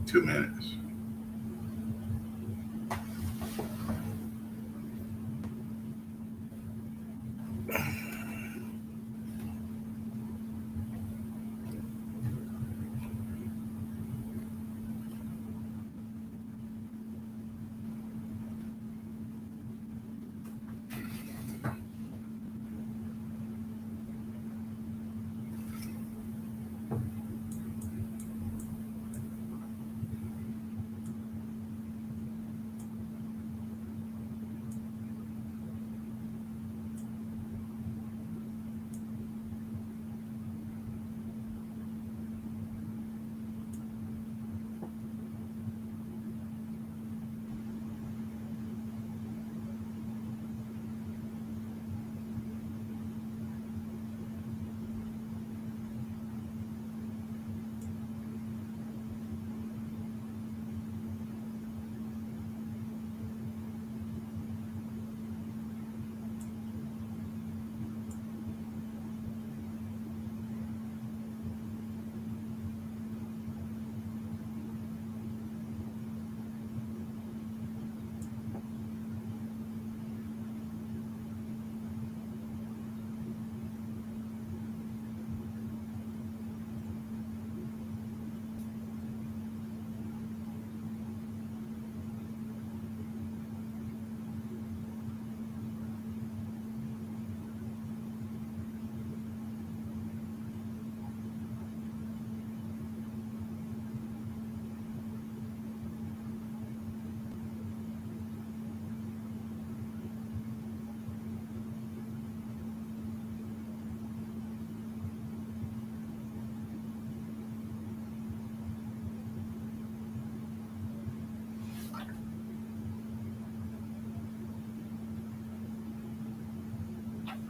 2 minutes.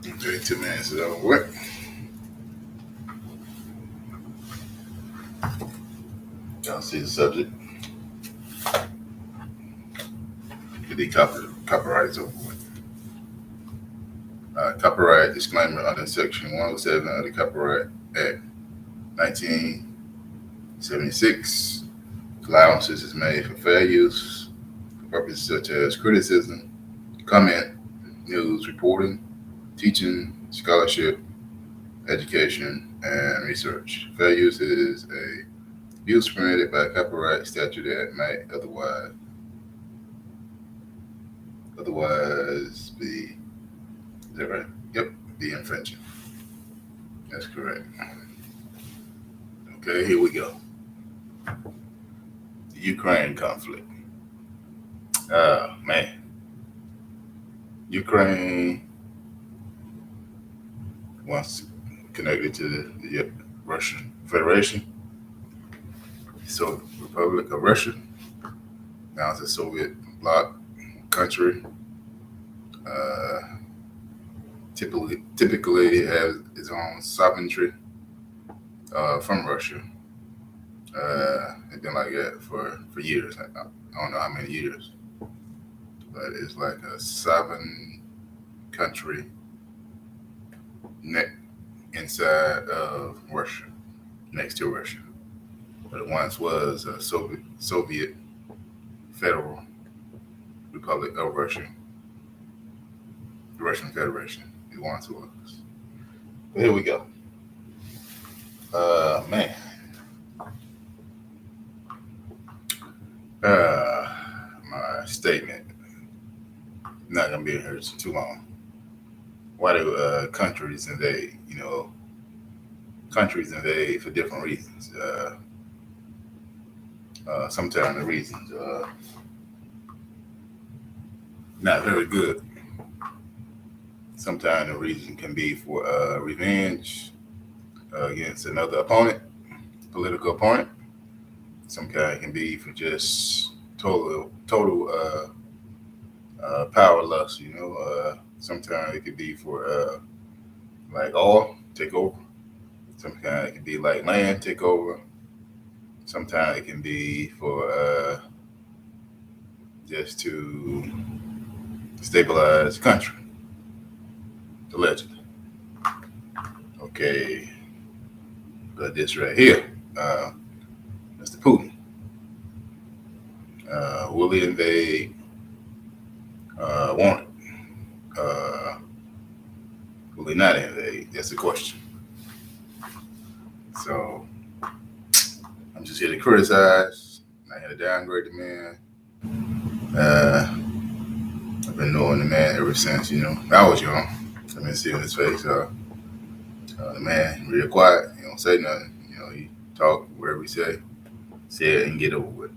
Okay, 2 minutes is over with. Y'all see the subject. Get the copyrights over with. Copyright disclaimer under Section 107 of the Copyright Act 1976. Allowances is made for fair use for purposes such as criticism, comment, news reporting, teaching, scholarship, education, and research. Fair use is a use permitted by copyright statute that may otherwise be, is that right? Yep, be infringing. That's correct. Okay, here we go. The Ukraine conflict. Man, Ukraine once connected to the Russian Federation, so Republic of Russia. Now it's a Soviet bloc country. Uh, typically has its own sovereignty from Russia. It's been like that for years. I don't know how many years, but it's like a sovereign country inside of Russia, next to Russia. But it once was a Soviet Federal Republic of Russia, the Russian Federation. It once was. But here we go. Man. My statement. I'm not gonna be here too long. Why do countries invade? Countries invade for different reasons. Sometimes the reasons are not very good. Sometimes the reason can be for revenge against another opponent, political opponent. Sometimes it can be for just total power lust. Sometimes it could be for like oil take over. Sometimes it can be like land take over. Sometimes it can be for just to stabilize the country, allegedly. Okay, but this right here, Mr. Putin. Will he invade? Won't it? Uh, will he not invade? That's the question. So I'm just here to criticize, not here to downgrade the man. I've been knowing the man ever since, I was young. I've been seeing his face. The man real quiet. He don't say nothing. He talk wherever he say it and get over with.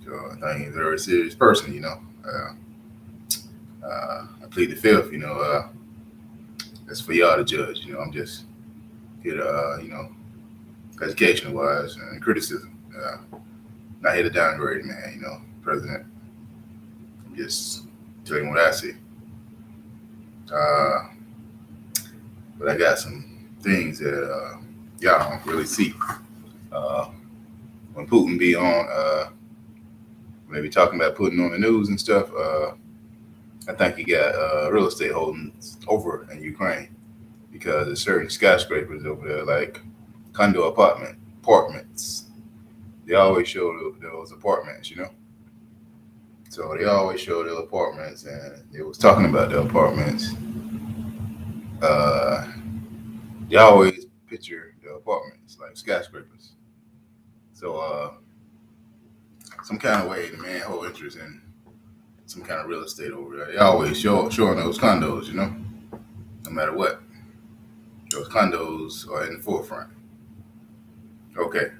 So I think he's a very serious person. I plead the fifth. That's for y'all to judge. I'm just here to, educational wise and criticism. Not here to downgrade, man. President. I'm just telling you what I see. But I got some things that y'all don't really see. When Putin be on, maybe talking about Putin on the news and stuff, I think he got real estate holdings over in Ukraine because there's certain skyscrapers over there, like condo apartments. They always show those apartments, So they always show their apartments, and they was talking about the apartments. They always picture the apartments like skyscrapers. So some kind of way the man hold interest in some kind of real estate over there. They always showing those condos, no matter what. Those condos are in the forefront. Okay.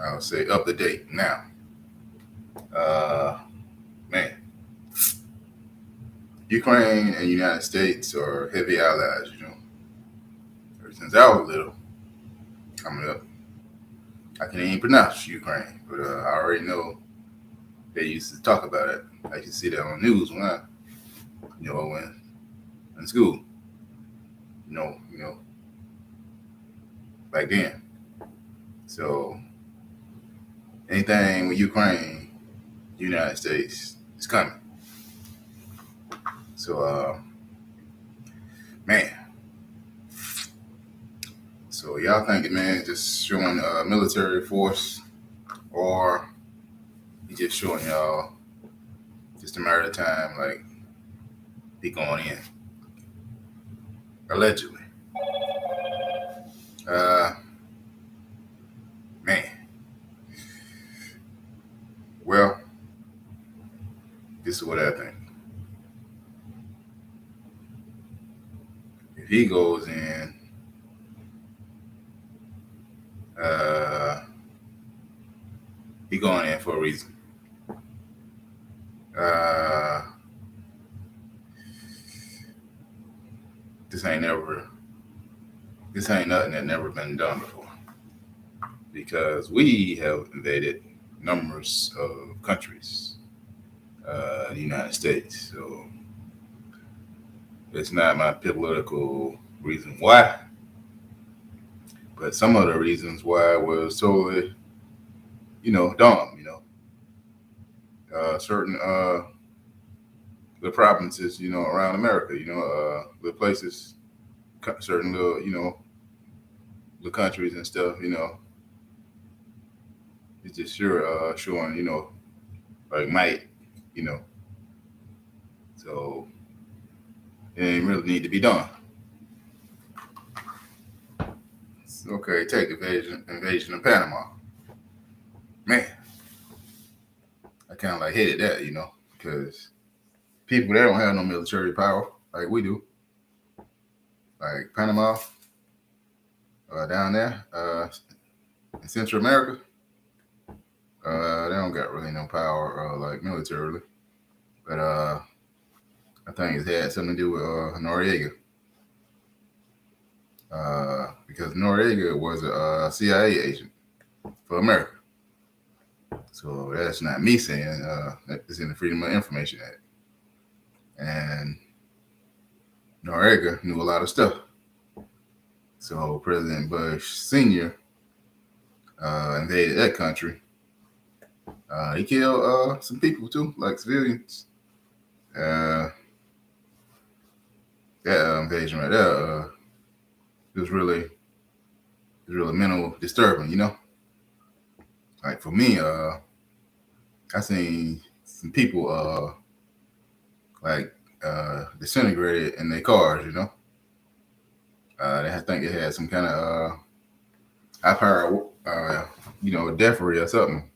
I'll say up to date now. Man, Ukraine and United States are heavy allies, Ever since I was little, coming up, I can't even pronounce Ukraine, but I already know they used to talk about it. I used to see that on the news when I, when in school, back then. So anything with Ukraine, United States is coming. So, man. So y'all think the man just showing military force, or he just showing y'all just a matter of time, like he going in, allegedly. Man. Well, this is what I think. If he goes in, he going in for a reason. This ain't nothing that never been done before. Because we have invaded numbers of countries, the United States. So it's not my political reason why, but some of the reasons why was totally, dumb. Certain the provinces, around America, the places, certain little, the countries and stuff, it's just showing, like might, so it ain't really need to be done. Okay, take invasion of Panama. Man, I kind of like hated that, because people there don't have no military power like we do. Like Panama, down there, in Central America, they don't got really no power like militarily. But I think it had something to do with Noriega. Because Noriega was a CIA agent for America. So that's not me saying, it's in the Freedom of Information Act. And Noriega knew a lot of stuff. So President Bush Sr. Invaded that country. He killed some people too, like civilians. That invasion right there, it it's really mental disturbing, Like for me, I seen some people like disintegrated in their cars, I think they had some kind of high power, deathery or something,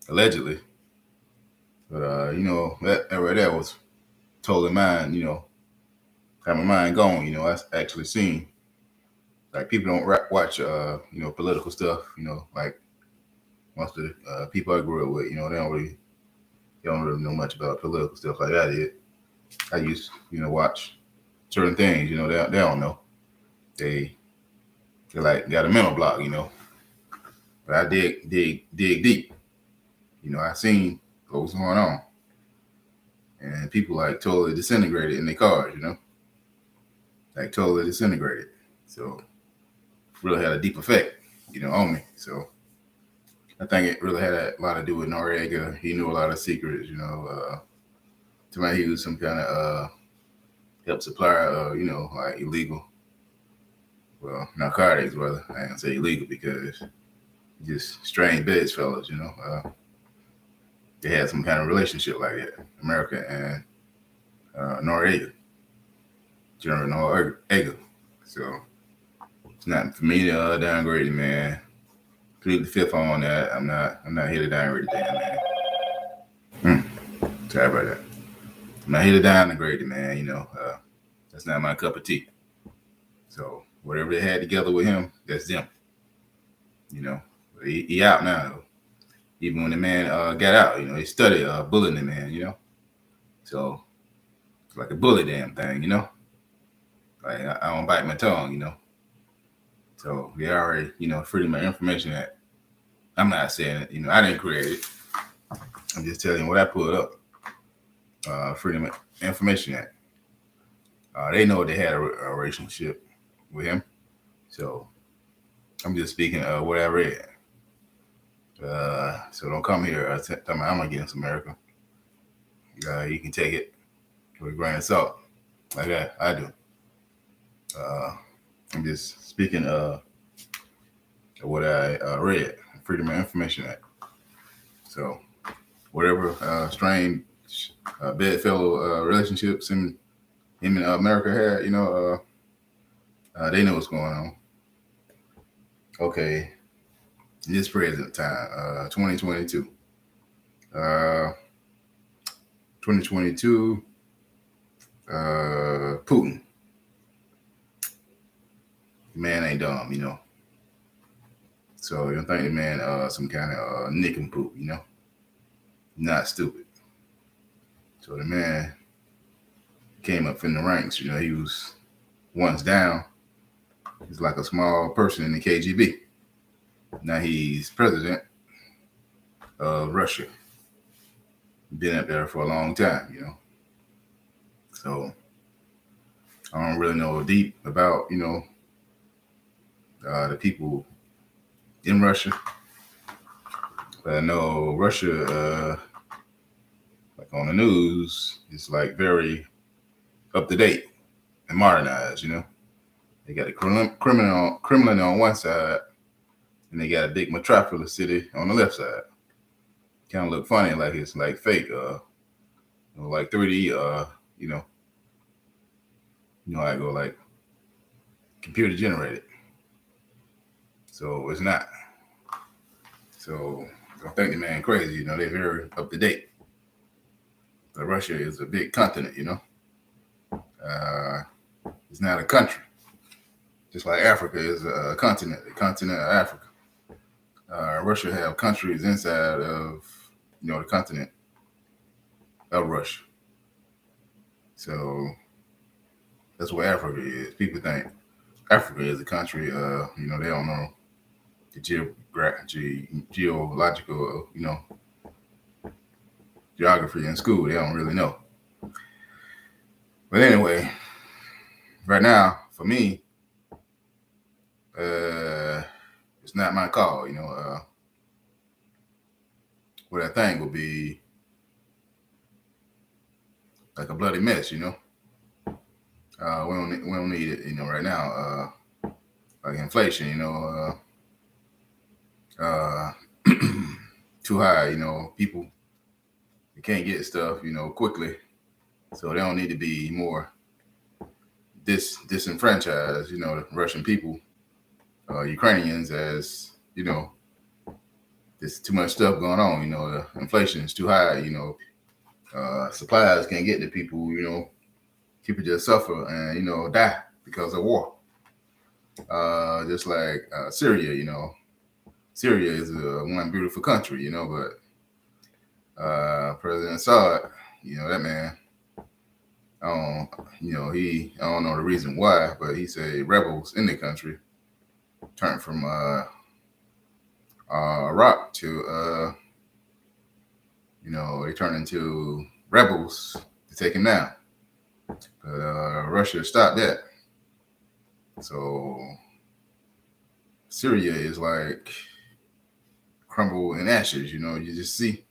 allegedly. But that right there was totally mine, had my mind going, I actually seen like people don't watch political stuff, like most of the people I grew up with, they don't really know much about political stuff like I did. I used watch certain things, they don't know. They like got a mental block, But I dig deep. I seen what was going on. And people like totally disintegrated in their cars, Like totally disintegrated. So really had a deep effect, on me. So I think it really had a lot to do with Noriega. He knew a lot of secrets, to me he was some kind of help supplier of, like illegal, well, narcotics, rather. I ain't gonna say illegal because just strange beds fellas, they had some kind of relationship like that, America and Noriega, General Noriega. So it's not for me to downgrade it, man. Plead the fifth on that. I'm not here to downgrade the damn man. Sorry about that. I'm not here to downgrade it, man. That's not my cup of tea. So whatever they had together with him, that's them. He out now though. Even when the man got out, he studied bullying the man, So it's like a bully damn thing, Like I don't bite my tongue, So they already, Freedom of Information Act. I'm not saying it, I didn't create it. I'm just telling you what I put up. Freedom of Information Act. They know they had a relationship with him. So I'm just speaking of what I read. So don't come here tell me I'm against America. You can take it with a grain of salt, like I do. I'm just speaking of what I read, Freedom of Information Act. So whatever strange bedfellow relationships him and America had, they know what's going on. Okay, this present time, 2022. 2022, Putin. The man ain't dumb, So you don't think the man some kind of nincompoop, Not stupid. So the man came up in the ranks, he was once down. He's like a small person in the KGB. Now he's president of Russia. Been up there for a long time, So I don't really know deep about, the people in Russia. But I know Russia, like on the news, is like very up to date and modernized, They got a Kremlin on one side, and they got a big metropolis city on the left side. Kind of look funny, like it's like fake, like 3D, I go like computer generated. So it's not. So don't think the man crazy, they're very up to date. But Russia is a big continent, It's not a country. Just like Africa is a continent, the continent of Africa. Russia have countries inside of, the continent of Russia. So that's what Africa is. People think Africa is a country. They don't know the geological, geography in school. They don't really know. But anyway, right now, for me, it's not my call. What I think would be like a bloody mess. We don't need it. Right now, like inflation, too high. People they can't get stuff, quickly, so they don't need to be more disenfranchised. The Russian people, Ukrainians, as there's too much stuff going on. The inflation is too high. Supplies can't get to people. People just suffer and die because of war. Just like Syria, Syria is one beautiful country, but President Assad, that man, I don't, I don't know the reason why, but he said rebels in the country turned from Iraq to, they turned into rebels to take him down. But Russia stopped that. So Syria is like crumble in ashes, you just see.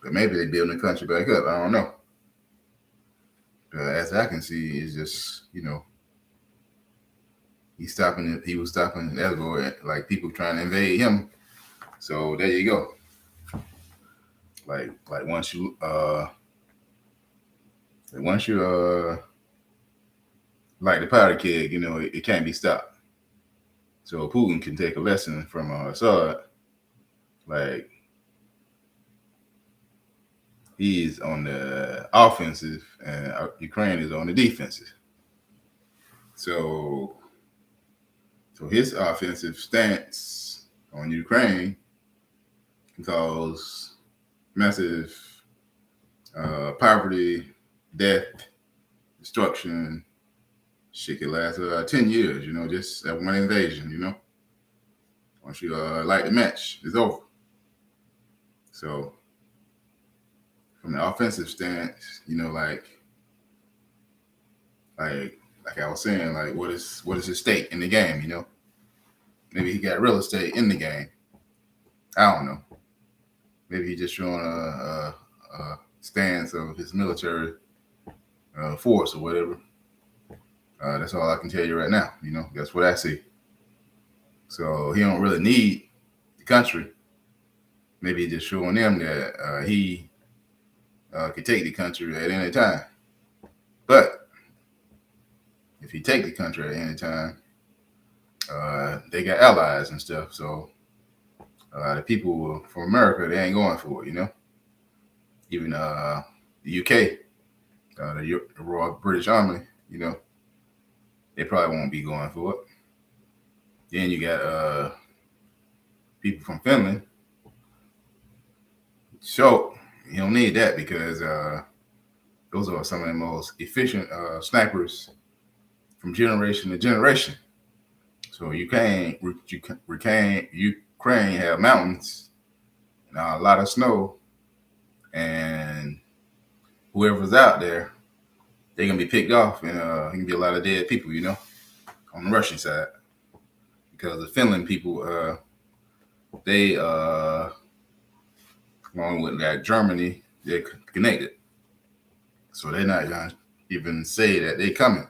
But maybe they building the country back up. I don't know. But as I can see, it's just, he was stopping Ezbo, like people trying to invade him. So there you go. Like once you like the powder keg, it can't be stopped. So Putin can take a lesson from Assad. Like, he's on the offensive and Ukraine is on the defensive. So his offensive stance on Ukraine can cause massive poverty, death, destruction. Shit could last 10 years, just that one invasion, Once you light the match, it's over. So from the offensive stance, like I was saying, like what is his stake in the game, Maybe he got real estate in the game. I don't know. Maybe he just showing a stance of his military force or whatever. That's all I can tell you right now. That's what I see. So he don't really need the country. Maybe just showing them that he could take the country at any time. But if he take the country at any time, they got allies and stuff. So the people from America, they ain't going for it, Even the UK, the Royal British Army, they probably won't be going for it. Then you got people from Finland. So you don't need that because those are some of the most efficient snipers from generation to generation. So Ukraine have mountains and a lot of snow, and whoever's out there, they're gonna be picked off, and it can be a lot of dead people, on the Russian side, because the Finland people, they along with that Germany, they're connected, so they're not gonna even say that they coming.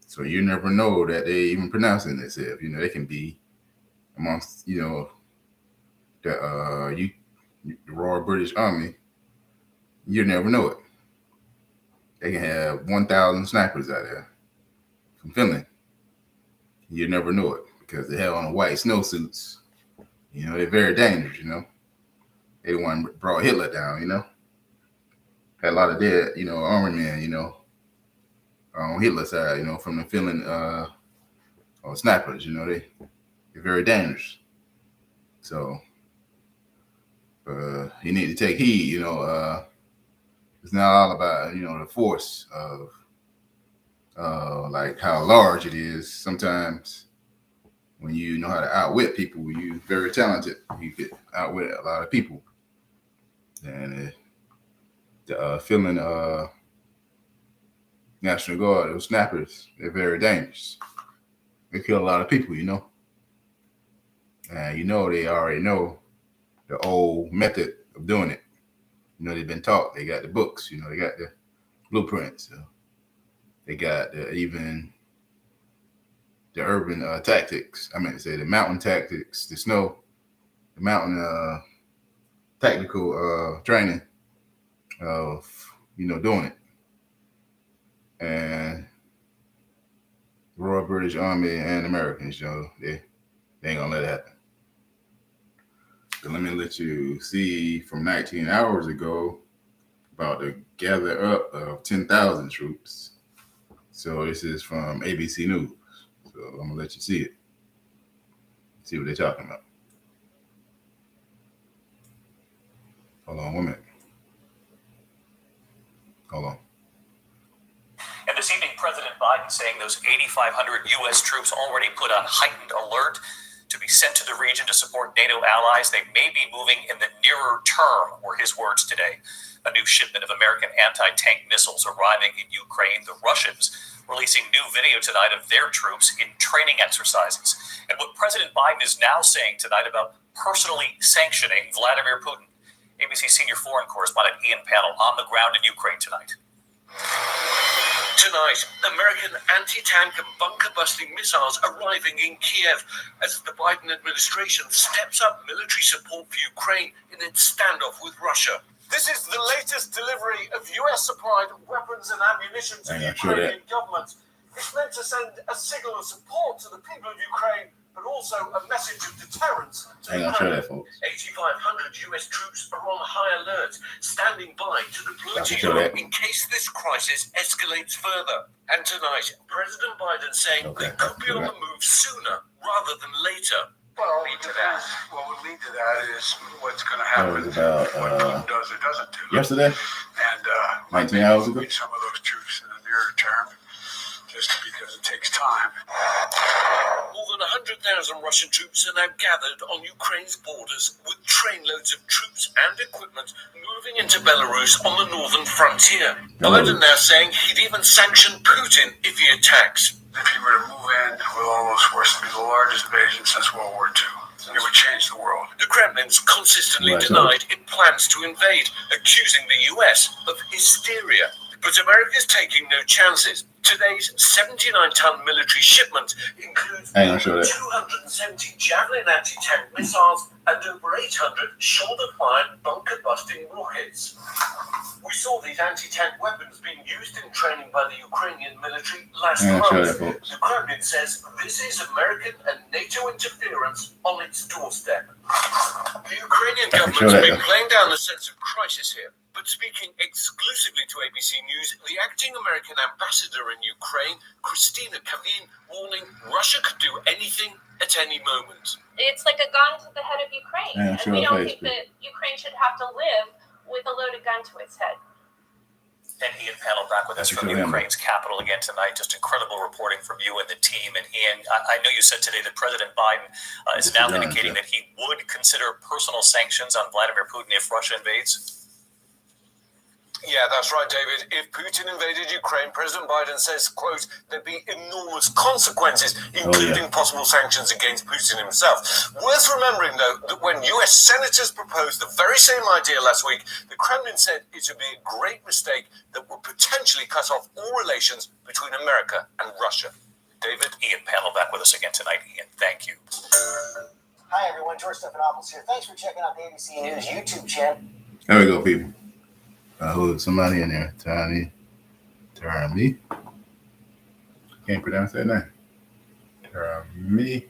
So you never know that they even pronouncing themselves. They can be amongst, the Royal British Army. You never know it. They can have 1,000 snipers out there from Finland. You never know it because they have on white snowsuits. They're very dangerous. They the one brought Hitler down. Had a lot of dead, army men. On Hitler's side, from the Finland snipers. They're very dangerous. So you need to take heed. It's not all about the force of like how large it is. Sometimes when you know how to outwit people, you're very talented. You could outwit a lot of people. And the Finland National Guard, those snappers, they're very dangerous. They kill a lot of people, And they already know the old method of doing it. They've been taught. They got the books. They got the blueprints. So they got even the urban tactics. I meant to say the mountain tactics, the mountain tactical training of doing it. And the Royal British Army and Americans, they ain't gonna let it happen. So let me let you see from 19 hours ago about the gather up of 10,000 troops. So this is from ABC News. So I'm gonna let you see it. See what they're talking about. Hold on 1 minute. Hold on. And this evening, President Biden saying those 8,500 U.S. troops already put on heightened alert to be sent to the region to support NATO allies. They may be moving in the nearer term, were his words today. A new shipment of American anti-tank missiles arriving in Ukraine. The Russians releasing new video tonight of their troops in training exercises. And what President Biden is now saying tonight about personally sanctioning Vladimir Putin. ABC senior foreign correspondent Ian Pannell on the ground in Ukraine tonight. Tonight, American anti-tank and bunker-busting missiles arriving in Kiev as the Biden administration steps up military support for Ukraine in its standoff with Russia. This is the latest delivery of US-supplied weapons and ammunition to the Ukrainian government. It's meant to send a signal of support to the people of Ukraine, but also a message of deterrence to Ukraine. 8,500 US troops are on high alert, standing by to deploy to Europe in case this crisis escalates further. And tonight, President Biden saying they could be on the move sooner rather than later. Well, what would lead to that is what's going to happen. That was about what Putin does or doesn't do. Yesterday, and 19 hours ago. Some of those troops in the nearer term, just because it takes time. More than 100,000 Russian troops are now gathered on Ukraine's borders, with trainloads of troops and equipment moving into Belarus on the northern frontier. Biden now saying he'd even sanction Putin if he attacks. If he were to move in with all those forces, it would be the largest invasion since World War II. It would change the world. The Kremlin's consistently denied it plans to invade, accusing the US of hysteria. But America's taking no chances. Today's 79-ton military shipment includes 270 Javelin anti-tank missiles and over 800 shoulder-fired bunker-busting rockets. We saw these anti-tank weapons being used in training by the Ukrainian military last month. The Kremlin says this is American and NATO interference on its doorstep. The Ukrainian government's been playing down the sense of crisis here. But speaking exclusively to ABC News, the acting American ambassador in Ukraine, Christina Kavin, warning Russia could do anything at any moment. It's like a gun to the head of Ukraine. And we don't think that Ukraine should have to live with a loaded gun to its head. And Ian Pannell back with us from Ukraine's capital again tonight. Just incredible reporting from you and the team. And Ian, I know you said today that President Biden is now indicating that he would consider personal sanctions on Vladimir Putin if Russia invades. Yeah, that's right, David. If Putin invaded Ukraine, President Biden says, quote, there'd be enormous consequences, including possible sanctions against Putin himself. Worth remembering, though, that when US senators proposed the very same idea last week, the Kremlin said it would be a great mistake that would potentially cut off all relations between America and Russia. David? Ian Pannell back with us again tonight. Ian, thank you. Hi, everyone. George Stephanopoulos here. Thanks for checking out the ABC News YouTube channel. There we go, people. Somebody in there, Tiny, me. Can't pronounce that name. Me.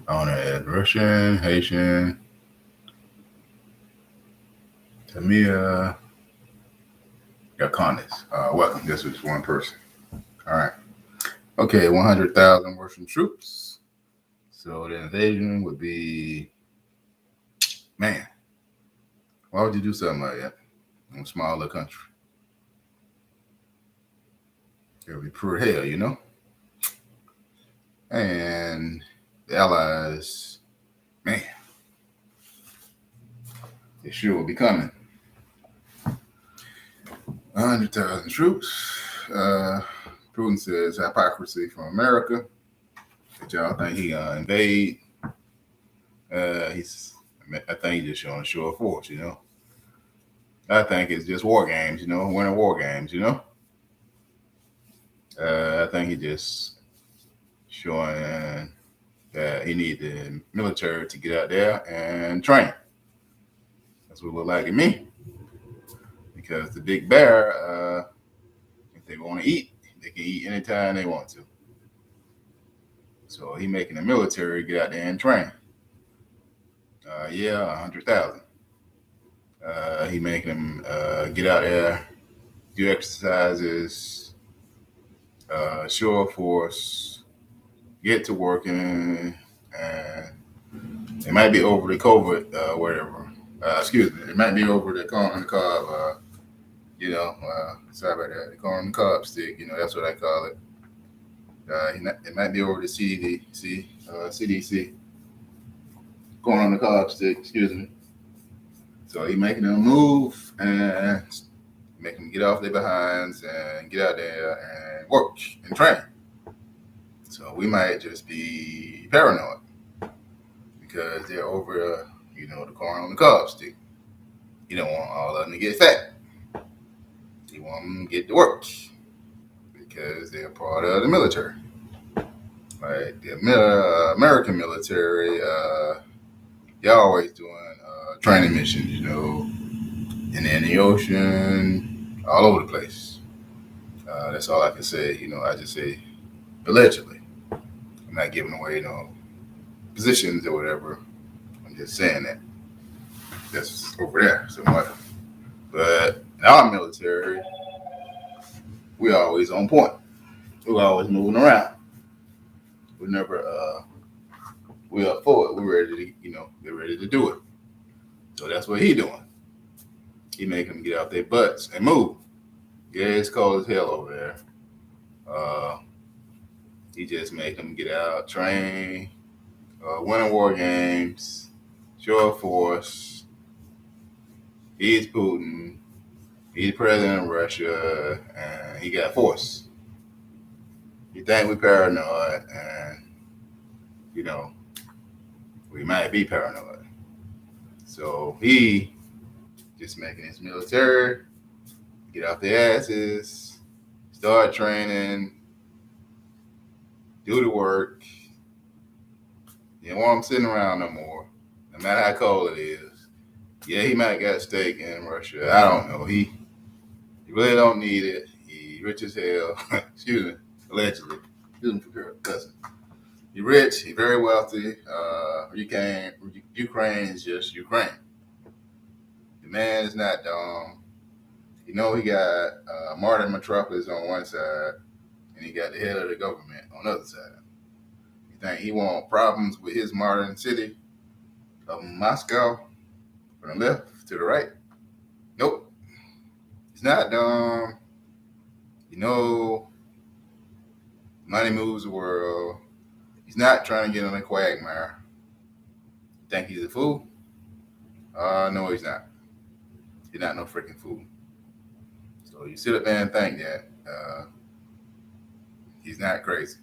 I want to add Russian, Haitian, Tamia, Yakonis. Welcome. This was one person. All right. Okay, 100,000 Russian troops. So the invasion would be, man. Why would you do something like that in a small little country? It would be pure hell, you know? And the Allies, man, they sure will be coming. 100,000 troops. Putin says hypocrisy from America. That y'all think he invade. I think he's just showing a show of force, you know. I think it's just war games, you know, winter war games, you know. I think he just showing that he need the military to get out there and train. That's what it look like to me. Because the big bear, if they want to eat, they can eat anytime they want to. So he making the military get out there and train. 100,000. He making them get out there, do exercises, show a force, get to working, and it might be over the COVID, whatever. Excuse me, it might be over the corn on the cob. Sorry about that. The corn on the cob stick. That's what I call it. It might be over the CDC. Corn on the cob stick. Excuse me. So he making them move and make them get off their behinds and get out there and work and train. So we might just be paranoid because they're over, the corn on the cob stick. You don't want all of them to get fat. You want them to get to work because they're part of the military. Like the American military, they're always doing training missions, in the ocean, all over the place. That's all I can say. I just say allegedly. I'm not giving away, positions or whatever. I'm just saying that. That's over there somewhat. But in our military, we always on point. We're always moving around. We never, we up for it. We're ready to, they're ready to do it. So that's what he doing. He making them get out their butts and move. Yeah, it's cold as hell over there. He just make them get out, train, winning war games, show a force. He's Putin. He's president of Russia, and he got force. You think we paranoid, and we might be paranoid. So he just making his military get off their asses, start training, do the work. You don't want them sitting around no more, no matter how cold it is. Yeah, he might got steak in Russia. I don't know. He really don't need it. He rich as hell. Excuse me, allegedly. Excuse me for cussing. He rich. He very wealthy. Ukraine is just Ukraine. The man is not dumb. He got Martin Metropolis on one side, and he got the head of the government on the other side. You think he want problems with his modern city of Moscow from the left to the right? Nope. He's not dumb. Money moves the world. He's not trying to get on a quagmire. You think he's a fool? No, he's not. He's not no freaking fool. So you sit up there and think that he's not crazy.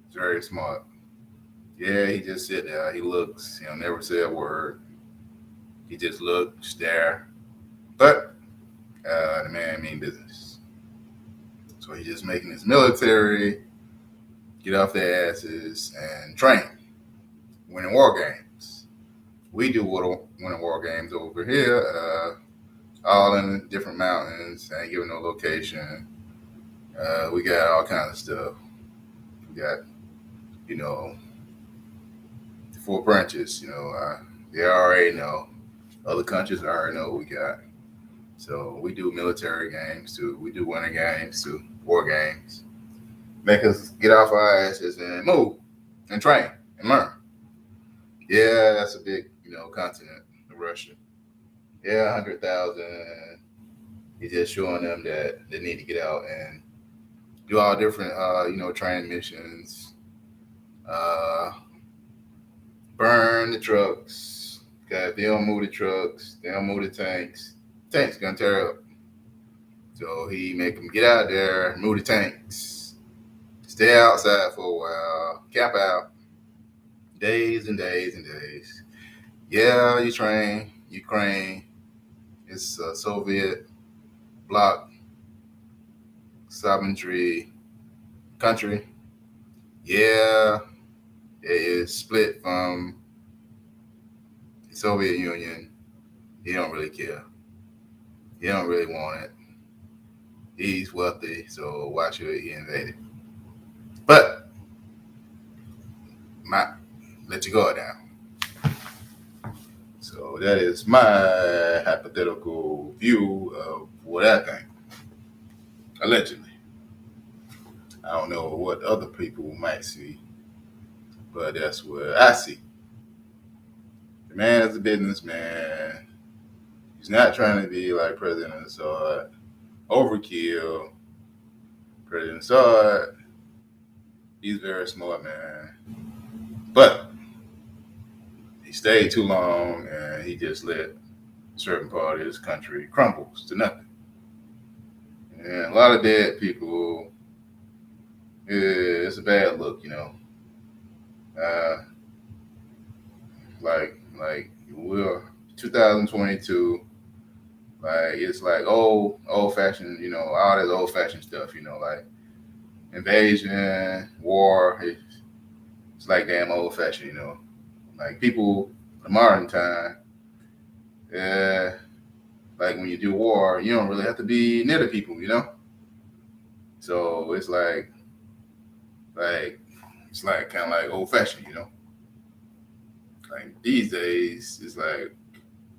He's very smart. Yeah, he just sit there. He looks. He'll never say a word. He just look, stare. But the man mean business. So he's just making his military get off their asses and train, winning war games. We do winning war games over here, all in different mountains. Ain't giving no location. We got all kinds of stuff. We got, the 4 branches. They already know. Other countries already know what we got. So we do military games too. We do winter games too, war games. Make us get off our asses and move and train and learn. Yeah, that's a big, continent, Russia. Yeah, 100,000. He's just showing them that they need to get out and do all different, training missions. Burn the trucks. Because if they don't move the trucks, they don't move the tanks. Tanks gonna tear up. So he make them get out there, move the tanks, stay outside for a while, camp out, days and days and days. Yeah, Ukraine. It's a Soviet bloc sovereignty country, yeah, it is split from the Soviet Union. He don't really care. He don't really want it. He's wealthy, so why should he invade it? But let you go down. So that is my hypothetical view of what I think. Allegedly. I don't know what other people might see, but that's what I see. The man is a businessman. He's not trying to be like President Assad. Overkill. President Assad, he's a very smart man. But he stayed too long and he just let a certain part of his country crumbles to nothing. And a lot of dead people, it's a bad look, you know. Like we're 2022, like it's like old fashioned, you know, all this old fashioned stuff, you know, like invasion, war. It's like damn old fashioned, you know. Like people, the modern time, like when you do war, you don't really have to be near the people, you know. So it's like kind of like old fashioned, you know. Like these days, it's like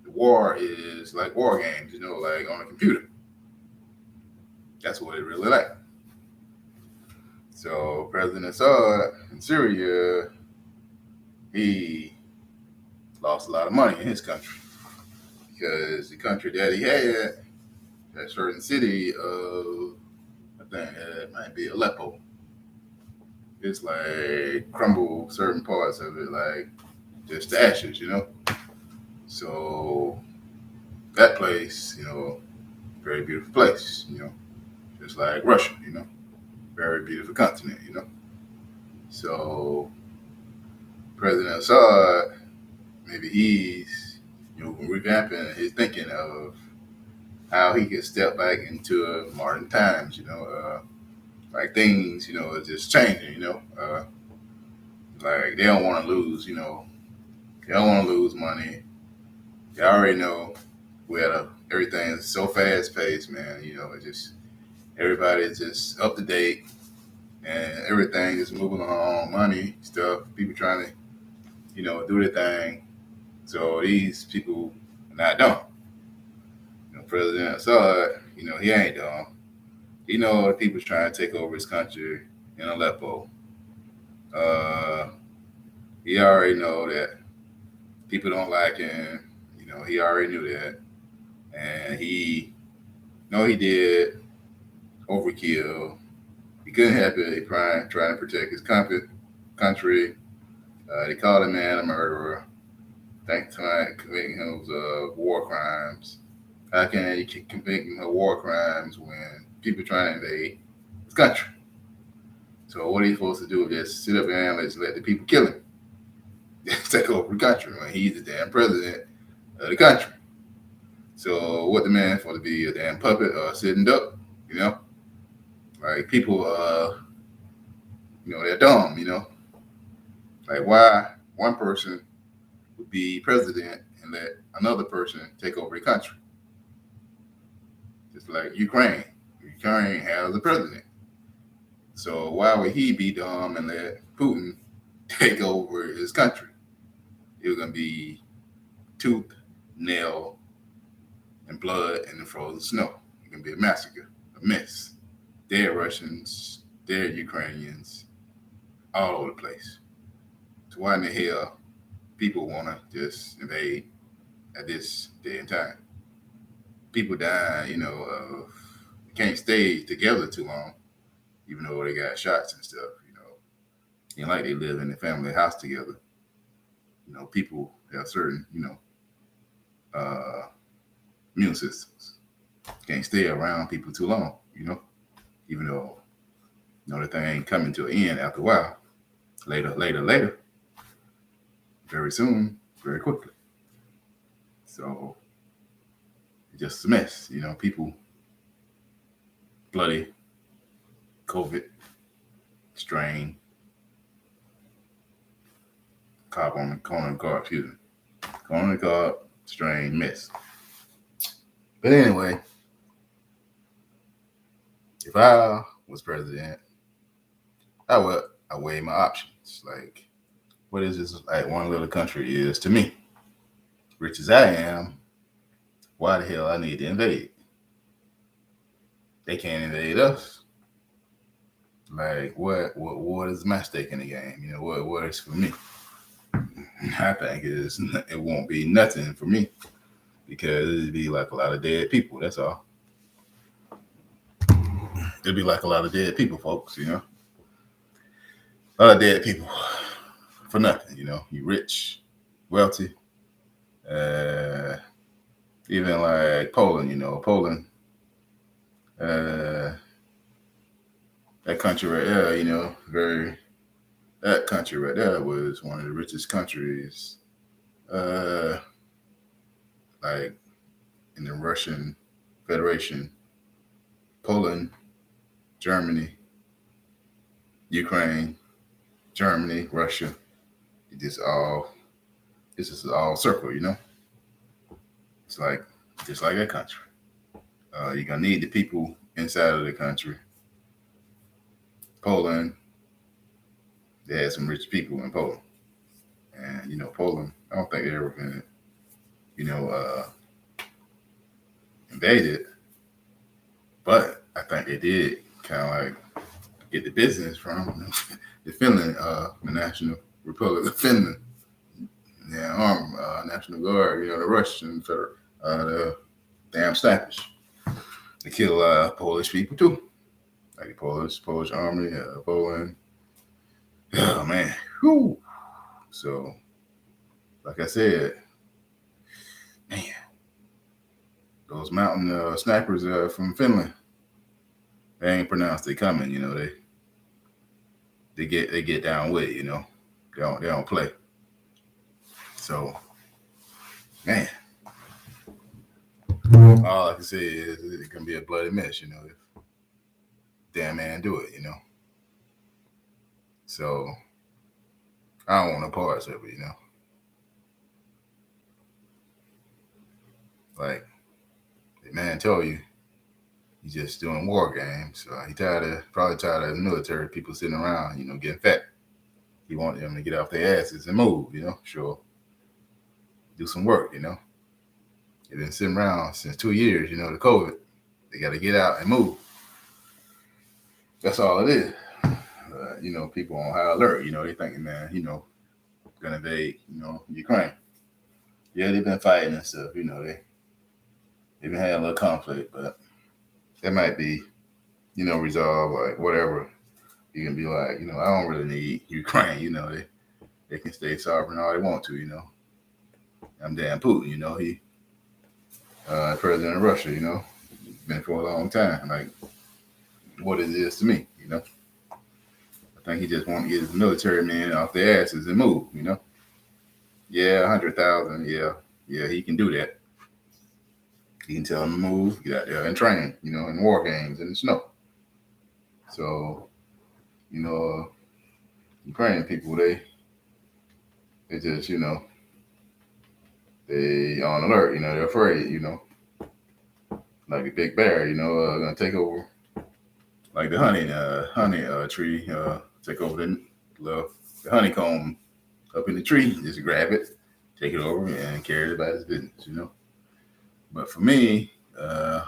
the war is like war games, you know, like on a computer. That's what it really like. So President Assad in Syria, he lost a lot of money in his country because the country that he had, that certain city of, I think it might be Aleppo, it's like crumbled certain parts of it, like just ashes, you know. So that place, you know, very beautiful place, you know, just like Russia, you know, very beautiful continent, you know. So President Assad, maybe he's, you know, revamping his thinking of how he could step back into modern times, you know, like things, you know, are just changing, you know, like they don't want to lose, you know, they don't want to lose money. They already know where everything is so fast paced, man, you know, it just, everybody's just up to date and everything is moving along, money, stuff, people trying to, you know, do their thing. So these people are not dumb. You know, President Assad, you know, he ain't dumb. He know the people's trying to take over his country in Aleppo. He already know that people don't like him. You know, he already knew that. And he did overkill. He couldn't help it. He trying to protect his country. They called a man a murderer. Thanks to convicting him of war crimes. How can you convict him of war crimes when people trying to invade his country? So what are you supposed to do? Just sit up there and let the people kill him? Take over the country when he's the damn president of the country. So what the man for to be a damn puppet or sitting duck? You know, like people, you know, they're dumb. You know, like why one person would be president and let another person take over the country? Just like Ukraine. Ukraine has a president. So why would he be dumb and let Putin take over his country? It was going to be tooth, nail, and blood in the frozen snow. It can be a massacre, a mess. Dead Russians, dead Ukrainians, all over the place. So why in the hell people want to just invade at this day and time? People die, you know, can't stay together too long, even though they got shots and stuff, you know. Ain't like they live in the family house together. You know, people have certain, you know, immune systems. Can't stay around people too long, you know, even though, you know, the thing ain't coming to an end after a while. Later, very soon, very quickly. So it's just a mess, you know, people, bloody, COVID, strain, cop on the corner of the car, excuse me. Corner of the car, strain, miss. But anyway, if I was president, I would weigh my options. Like, what is this like one little country is to me? Rich as I am, why the hell I need to invade? They can't invade us. Like, what is my stake in the game? You know, what is for me? I think it won't be nothing for me because it'd be like a lot of dead people. That's all. It'd be like a lot of dead people, folks. You know, a lot of dead people for nothing. You know, you rich, wealthy. Even like Poland. You know, Poland. That country right there. You know, that country right there was one of the richest countries. Like in the Russian Federation, Poland, Germany, Ukraine, Germany, Russia. This is all circle, you know. It's like just like that country. You're gonna need the people inside of the country. Poland, they had some rich people in Poland, and you know Poland. I don't think they ever been, invaded, but I think they did kind of like get the business from the Finland, the National Republic of Finland, National Guard, you know, the Russian, the damn snipers. They kill Polish people too, like the Polish army, Poland. Oh man, whew. So, like I said, man, those mountain snipers from Finland, they ain't pronounced they coming. You know, they get down with it. You know, they don't play. So, man, all I can say is it can be a bloody mess. You know, if damn man do it. You know, so I don't want no parts of it. You know, like the man told you. He's just doing war games. So he probably tired of the military people sitting around, you know, getting fat. He wanted them to get off their asses and move, you know, sure. Do some work, you know. They've been sitting around since 2 years, you know, the COVID. They got to get out and move. That's all it is. You know, people on high alert, you know, they thinking, man, you know, gonna invade, you know, Ukraine. Yeah, they've been fighting and stuff, you know, they've been having a little conflict, but that might be, you know, resolved, like whatever. You can be like, you know, I don't really need Ukraine, you know, they can stay sovereign all they want to, you know. I'm damn Putin, you know, he president of Russia, you know, been for a long time. Like, what it is to me, you know. I think he just want to get his military men off their asses and move, you know. Yeah, 100,000, yeah, he can do that. He can tell them to move, get out there and train, you know, in war games in the snow. So, you know, Ukrainian people, they just, you know, they on alert, you know, they're afraid, you know, like a big bear, you know, gonna take over, like the honey tree, take over the honeycomb up in the tree, just grab it, take it over, and carry it about his business, you know. But for me, I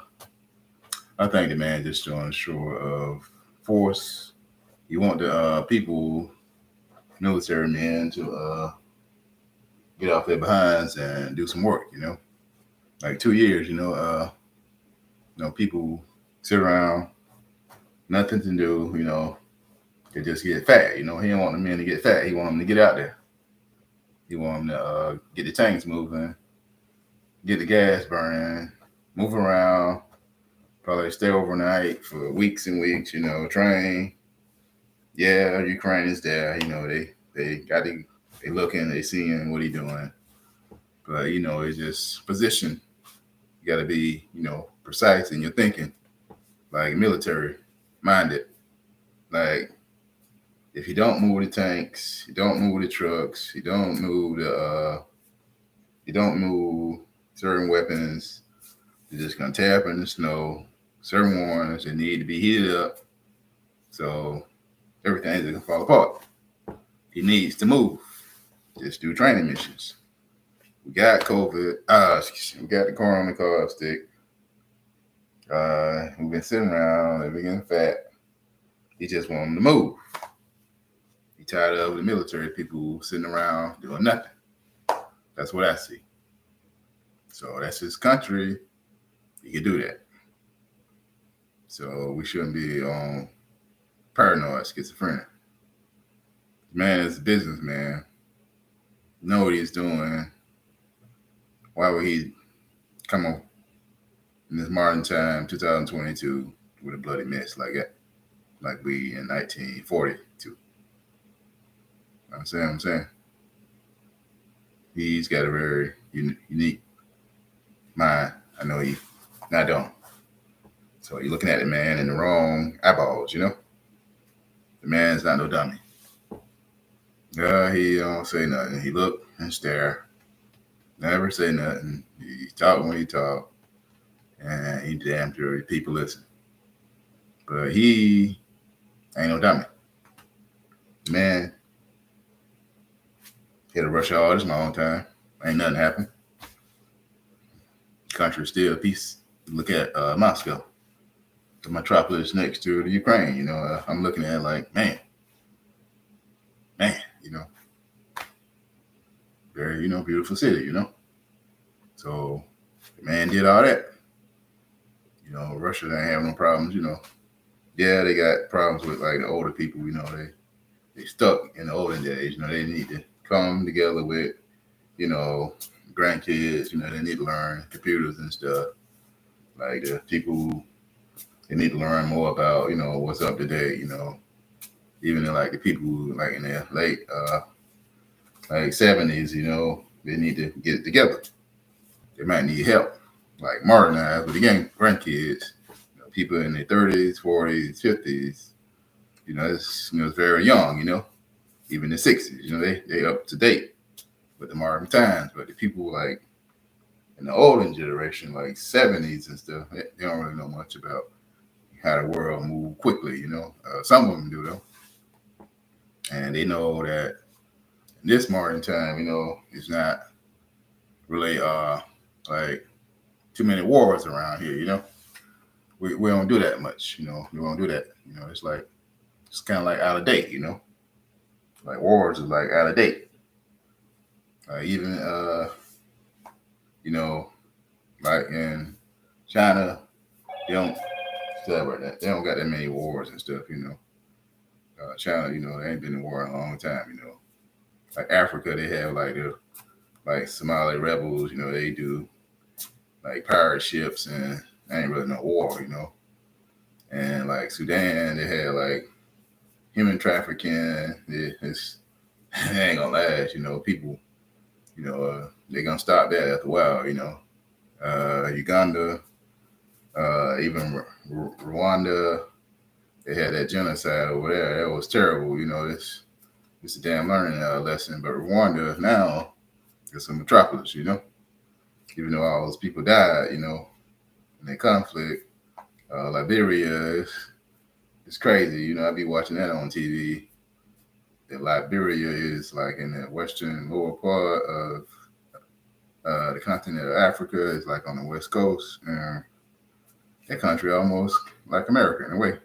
think the man just showing shore of force. You want the people, military men, to get off their behinds and do some work, you know. Like 2 years, you know, people sit around, nothing to do, you know, they just get fat, you know. He don't want the men to get fat. He want them to get out there. He want them to get the tanks moving, get the gas burning, move around, probably stay overnight for weeks and weeks, you know, train. Yeah, Ukraine is there, you know, they looking, they seeing what he doing. But, you know, it's just position. You got to be, you know, precise in your thinking, like military minded. Like, if you don't move the tanks, you don't move the trucks, you don't move certain weapons, they're just gonna tear up in the snow. Certain ones that need to be heated up, so everything's gonna fall apart. He needs to move. Just do training missions. We got COVID. We got the corn on the carb stick. We've been sitting around, they've been getting fat. He just want them to move. He tired of the military people sitting around doing nothing. That's what I see. So that's his country. He can do that. So we shouldn't be on paranoid schizophrenia. Man is a businessman. Know what he's doing. Why would he come on in this modern time, 2022, with a bloody mess like that? Like we in 1942. I'm saying? He's got a very unique mind. I know I don't. So you're looking at the man in the wrong eyeballs, The man's not no dummy. He don't say nothing. He look and stare. Never say nothing. He talk when he talk. And he damn sure people listen. But he ain't no dummy. Man, he had to rush all this long time. Ain't nothing happened. Country's still peace. Look at Moscow, the metropolis next to the Ukraine. I'm looking at it like, man, very, beautiful city, So the man did all that. Russia ain't have no problems, Yeah, they got problems with like the older people, they stuck in the olden days, they need to come together with, grandkids, they need to learn computers and stuff. Like the people, they need to learn more about, what's up today, even like the people like in their late, like 70s, they need to get it together. They might need help, like modernize with the grandkids, people in their 30s, 40s, 50s, it's very young, even the 60s, they up to date with the modern times. But the people like in the older generation, like 70s and stuff, they don't really know much about how the world move quickly, some of them do though. And they know that in this modern time, it's not really like too many wars around here, We don't do that much, we don't do that. It's like it's kind of like out of date, Like wars is like out of date. Even like in China, they don't celebrate that. They don't got that many wars and stuff, China, they ain't been in war in a long time, Like Africa, they have like the Somali rebels, they do like pirate ships and ain't really no war, And like Sudan, they had like human trafficking. It ain't gonna last, people, they're gonna stop that after a while, Uganda, even Rwanda, they had that genocide over there. That was terrible, it's a damn learning lesson. But Rwanda now is a metropolis, even though all those people died, in the conflict. Liberia is crazy, I be watching that on TV. That Liberia is like in the western lower part of the continent of Africa. Is like on the west coast, and that country almost like America in a way.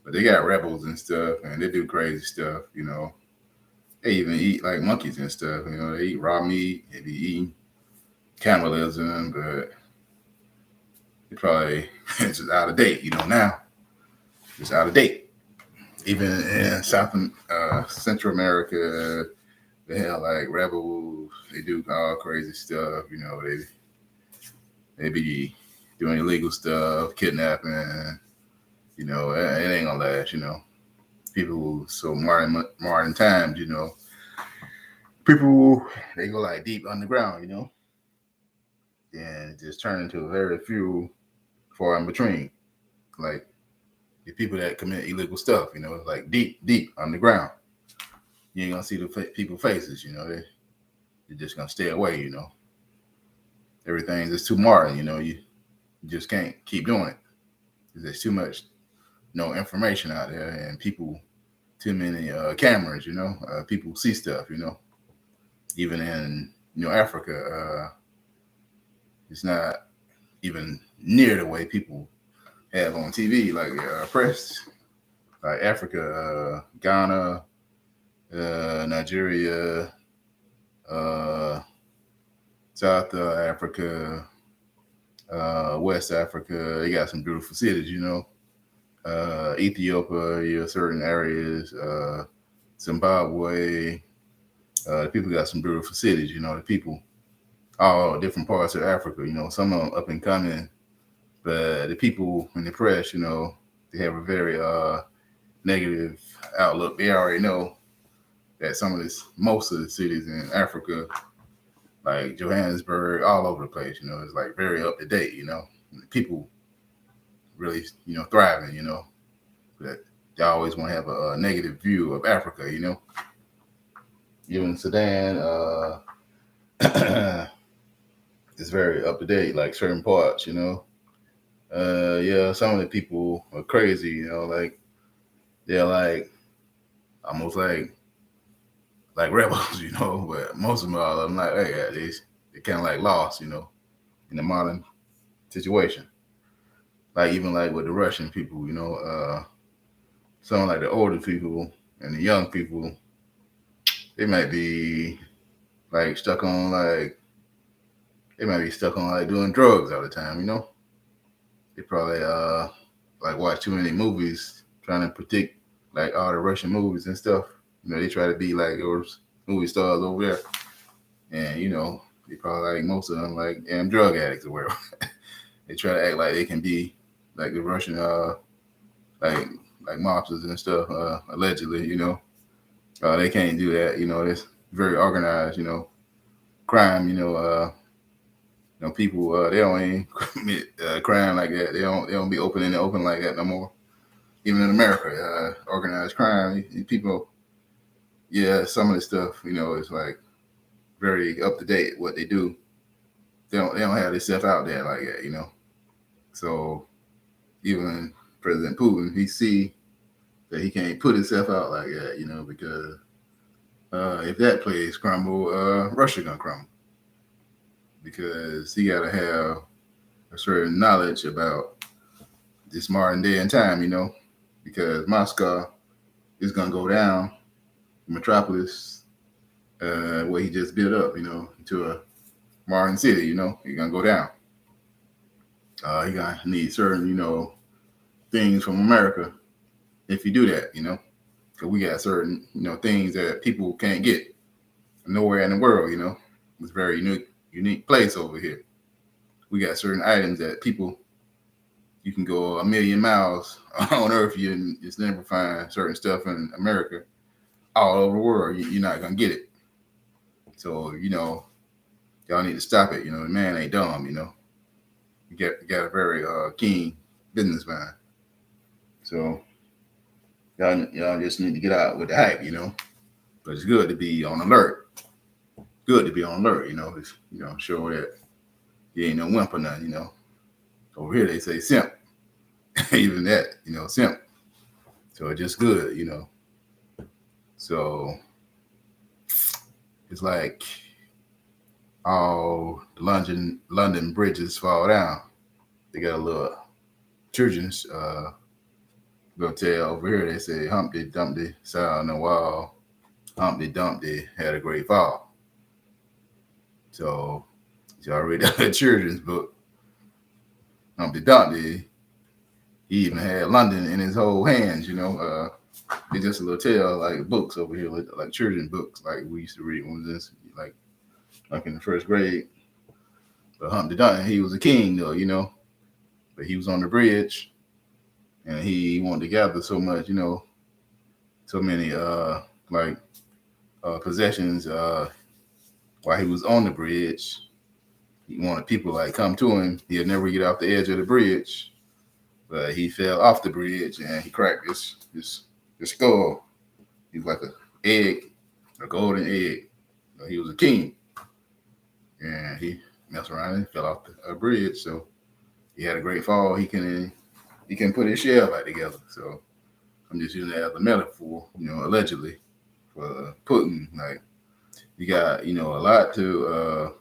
But they got rebels and stuff, and they do crazy stuff, They even eat like monkeys and stuff, They eat raw meat. They be eating cannibalism, but it probably it's just out of date, now. It's out of date. Even in South Central America, they have like rebels. They do all crazy stuff, they be doing illegal stuff, kidnapping. It ain't gonna last, People so modern times, people they go like deep underground, and it just turn into a very few far in between. Like the people that commit illegal stuff. You know, it's like deep underground. You ain't gonna see the people's faces. You know, you're just gonna stay away. You know, everything's just too modern. You know, you just can't keep doing it because there's too much information out there, and people, too many cameras. You know, people see stuff. You know, even in Africa, it's not even near the way people have on TV, like press, like Africa, Ghana, Nigeria, South Africa, West Africa. They got some beautiful cities, you know. Ethiopia, certain areas, Zimbabwe. The people got some beautiful cities, you know. The people, all different parts of Africa, you know. Some of them up and coming, but the people in the press, you know, they have a very negative outlook. They already know that most of the cities in Africa, like Johannesburg, all over the place, you know, it's like very up to date, you know. People really, thriving, you know, but they always want to have a negative view of Africa, you know. Even Sudan, it's very up to date, like certain parts, you know. Yeah, some of the people are crazy, you know, like they're like almost like rebels, you know, but most of them are like they're kind of like lost, you know, in the modern situation. Like even like with the Russian people, you know, some like the older people and the young people, they might be like stuck on like doing drugs all the time, you know. They probably like watch too many movies trying to predict like all the Russian movies and stuff. You know, they try to be like those movie stars over there. And, you know, they probably like most of them like drug addicts or whatever. They try to act like they can be like the Russian like mobsters and stuff, allegedly, you know. They can't do that, you know, it's very organized, you know, crime, you know, people they don't even commit crime like that. They don't be open in the open like that no more. Even in America, organized crime, people, yeah, some of the stuff, you know, is like very up to date what they do. They don't have this stuff out there like that, you know. So even President Putin, he see that he can't put himself out like that, you know, because if that place crumble, Russia gonna crumble. Because he gotta have a certain knowledge about this modern day and time, you know, because Moscow is gonna go down, the metropolis, where he just built up, you know, into a modern city, you know, he's gonna go down. He gonna need certain, you know, things from America if you do that, you know, because we got certain, you know, things that people can't get nowhere in the world, you know. It's a very unique place over here. We got certain items that you can go a million miles on Earth, you just never find certain stuff in America. All over the world, you're not gonna get it. So, you know, y'all need to stop it. You know, the man ain't dumb, you know. You got a very keen businessman. So y'all just need to get out with the hype, you know. But it's good to be on alert. Good to be on alert, you know. It's, you know, show that you ain't no wimp or nothing, you know. Over here they say simp. Even that, you know, simp. So it's just good, you know. So it's like all the London bridges fall down. They got a little children's little tale over here. They say Humpty Dumpty sat on the wall. Humpty Dumpty had a great fall. So y'all read that children's book. Humpty Dumpty, he even had London in his whole hands, you know. It's just a little tale, like books over here, like children's books, like we used to read when we was like in the first grade. But Humpty Dumpty, he was a king though, you know. But he was on the bridge, and he wanted to gather so much, you know, so many possessions while he was on the bridge. He wanted people like come to him. He'd never get off the edge of the bridge. but he fell off the bridge and he cracked his skull. He was like a golden egg. He was a king, and he messed around and fell off the bridge. So he had a great fall. He can put his shell back together. So I'm just using that as a metaphor, allegedly for Putin. Like you got a lot to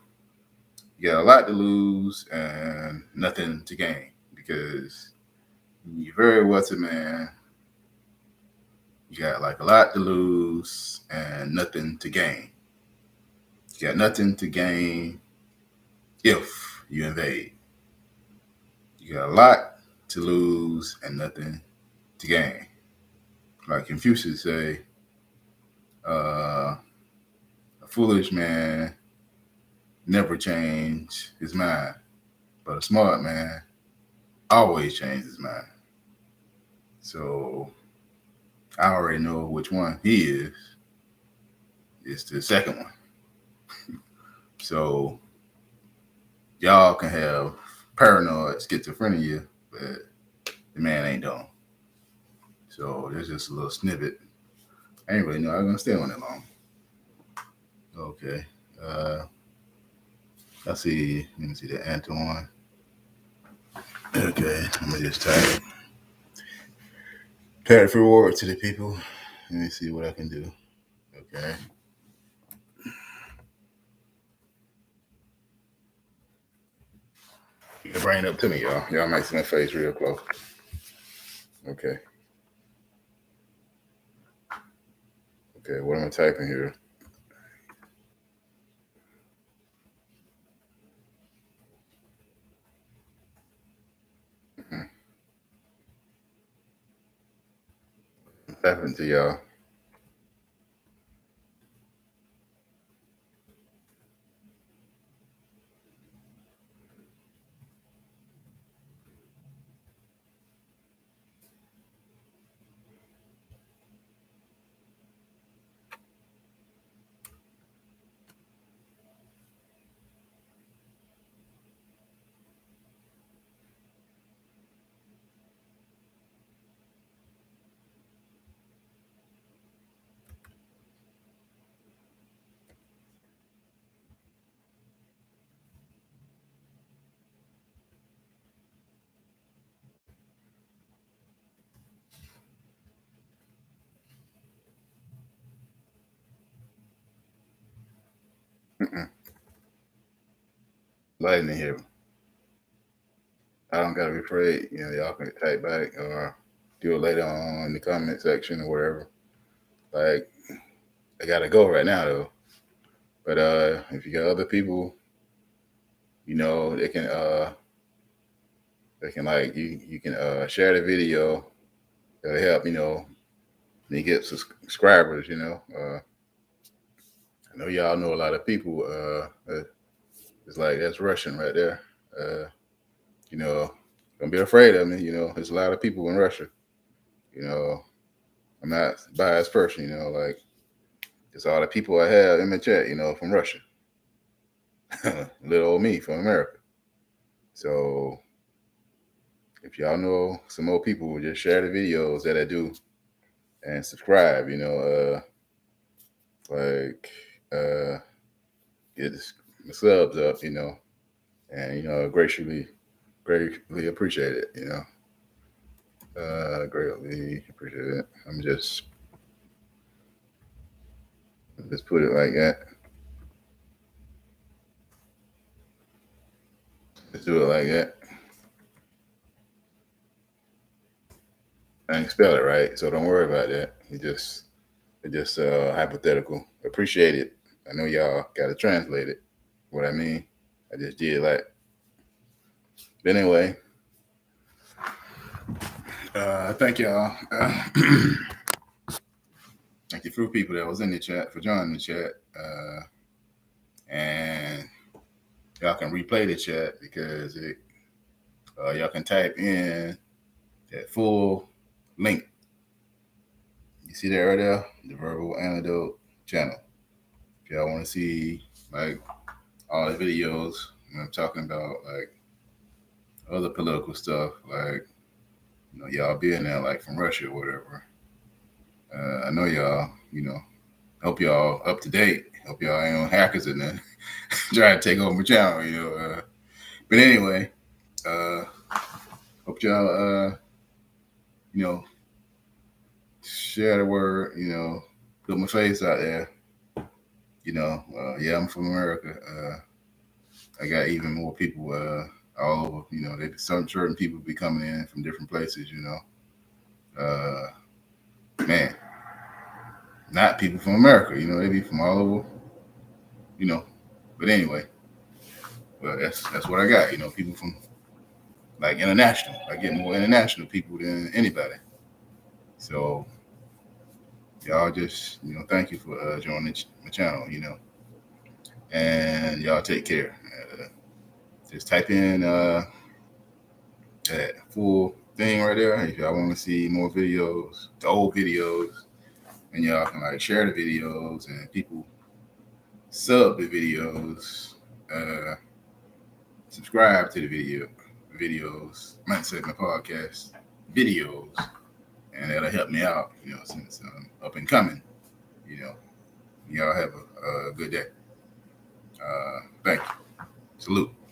lose and nothing to gain, because you're very wealthy man. You got like a lot to lose and nothing to gain. You got nothing to gain if you invade. You got a lot to lose and nothing to gain. Like Confucius say, a foolish man never change his mind, but a smart man always changes his mind. So I already know which one he is. It's the second one. So y'all can have paranoid schizophrenia, but the man ain't dumb. So there's just a little snippet. I ain't really know I was gonna stay on that long. Okay. Let me see the Antoine. Okay, I'm gonna just type forward to the people. Let me see what I can do. Okay. You can bring it up to me, y'all. Y'all might see my face real close. Okay. Okay, what am I typing here? What happened to y'all? Lightning here. I don't gotta be afraid. Y'all can type back or do it later on in the comment section or whatever. Like, I gotta go right now though. But if you got other people, they can like you can share the video. That'll help, me get subscribers. I know y'all know a lot of people. It's like that's Russian right there. Don't be afraid of me. There's a lot of people in Russia. I'm not a biased person. Like it's all the people I have in my chat. From Russia. Little old me from America. So if y'all know some more people, just share the videos that I do and subscribe. Get the subs up. And greatly appreciate it. Greatly appreciate it. I'm just put it like that. Let's do it like that. I ain't spell it right, so don't worry about that. It's just hypothetical. Appreciate it. I know y'all got to translate it. What I mean, I just did like. But anyway, thank y'all. Thank you for people that was in the chat for joining the chat, and y'all can replay the chat because y'all can type in that full link. You see that right there, the Verbal Antidote channel. If y'all want to see like all the videos when I'm talking about like other political stuff, like y'all being there like from Russia or whatever. I know y'all, hope y'all up to date. Hope y'all ain't on hackers and then trying to take over my channel, But anyway, hope y'all, share the word, put my face out there. Yeah, I'm from America. I got even more people all over. Certain people be coming in from different places. Man, not people from America. They be from all over. But anyway, well, that's what I got. People from like international. I get more international people than anybody. So y'all just thank you for joining my channel. And y'all take care. Just type in that full thing right there if y'all want to see more videos, the old videos, and y'all can like share the videos and people sub the videos, subscribe to the videos, might say my podcast videos, and that'll help me out, since I'm up and coming. Y'all have a good day. Thank you. Salute.